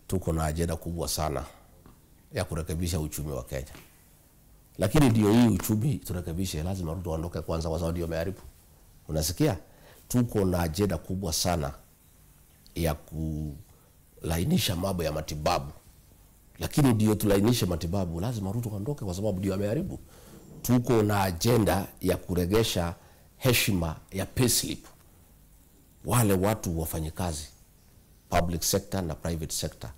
tuko na ajenda kubwa sana ya kurekebisha uchumi wa Kenya. Lakini ndio hii uchumi turekebishe, lazima Ruto aondoke kwanza, kwa sababu ndio ameharibu. Unasikia? Tuko na ajenda kubwa sana ya kulainisha mambo ya matibabu. Lakini ndio tulainishe matibabu, lazima Ruto aondoke kwa sababu ndio ameharibu. Tuko na ajenda ya kuregesha heshima ya payslip. Wale watu wafanyikazi, public sector na private sector,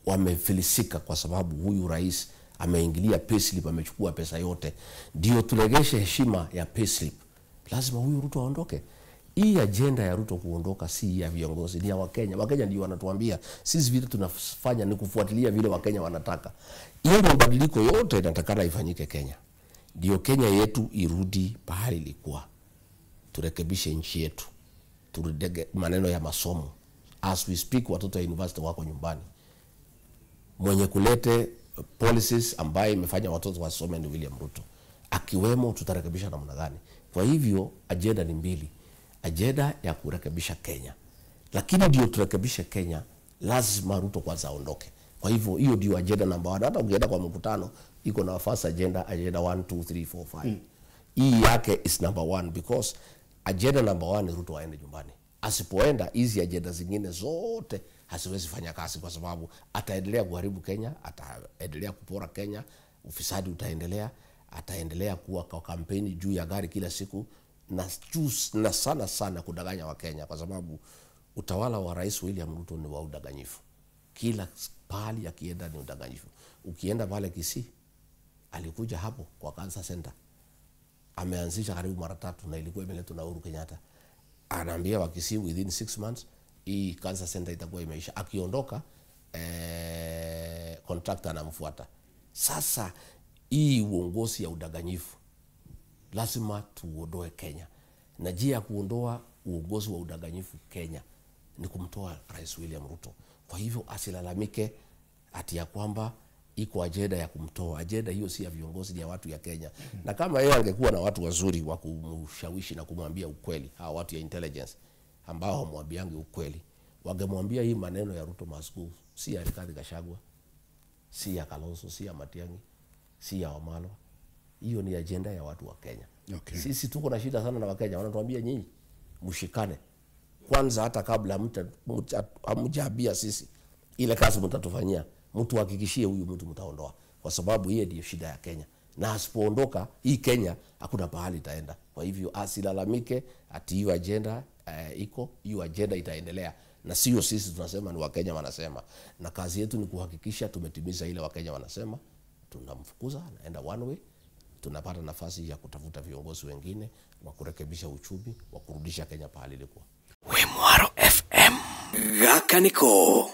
wamefilisika kwa sababu huyu rais ameingilia payslip, amechukua pesa yote. Ndio turegeshe heshima ya payslip, lazima huyu Ruto aondoke. Hii ajenda ya Ruto kuondoka si ya viongozi, ni ya Wakenya. Wakenya ndio wanatuambia, sisi vile tunafanya ni kufuatilia vile Wakenya wanataka. Hiyo mabadiliko yote inatakana ifanyike Kenya. Ndio Kenya yetu irudi pahali ilikuwa. Turekebishe nchi yetu. Turudege maneno ya masomo. As we speak, watoto wa university wako nyumbani. Mwenye kulete policies ambaye imefanya watoto wasome ni William Ruto. Akiwemo tutarekebisha namna gani? Kwa hivyo ajenda ni mbili. Ajenda ya kurekebisha Kenya. Lakini ndio turekebishe Kenya, lazima Ruto kwanza aondoke. Kwa hivyo hiyo ndio ajenda number 1. Hata ukienda kwa mkutano iko na first agenda 1 2 3 4 5. Hii yake is number 1 because agenda number 1 ni Ruto aende nyumbani. Asipoenda, hizi agenda zingine zote hasiwezi fanya kazi, kwa sababu ataendelea kuharibu Kenya, ataendelea kupora Kenya, ufisadi utaendelea, ataendelea kuwa kwa kampeni juu ya gari kila siku na sana kudanganya wa Kenya, kwa sababu utawala wa Rais William Ruto ni wa udanganyifu. Kila pahali akienda ni udanganyifu. Ukienda pale Kisii, alikuja hapo kwa Cancer Center, ameanzisha karibu mara 3 na ilikuwa imeletwa na Uhuru Kenyatta. Anaambia wa Kisii within 6 months hii Cancer Center itakuwa imeisha. Akiondoka contractor anamfuata. Sasa hii uongozi ya udanganyifu lazima tuondoe Kenya. Na njia ya kuondoa uongozi wa udanganyifu Kenya ni kumtoa Rais William Ruto. Kwa hivyo asilalamike ati ya kwamba iko ajenda ya kumtoa. Ajenda hiyo si ya viongozi, ni ya watu ya Kenya. Na kama yeye angekuwa na watu wazuri wa kumshawishi na kumwambia ukweli, hawa watu ya intelligence ambao hamwambiangi ukweli, wangemwambia hii maneno ya Ruto must go, si ya Rigathi Gachagua, si ya Kalonzo, si ya Matiang'i, si ya Wamalwa. Hiyo ni ajenda ya watu wa Kenya. Okay. Sisi tuko na shida sana na Wakenya. Wanatuambia nyinyi mshikane kwanza, hata kabla hamjaambia sisi ile kazi mtatufanyia, mtu hakikishie huyu mtu mtaondoa, kwa sababu yeye ndio shida ya Kenya. Na asipoondoka hii Kenya hakuna pahali itaenda. Kwa hivyo asilalamike ati hiyo agenda iko, hiyo agenda itaendelea. Na sio sisi tunasema, ni Wakenya wanasema. Na kazi yetu ni kuhakikisha tumetimiza ile Wakenya wanasema. Tunamfukuza, anaenda one way. Tunapata nafasi ya kutafuta viongozi wengine wa kurekebisha uchumi, wa kurudisha Kenya pahali ilikuwa. Wimwaro FM Gakaniko.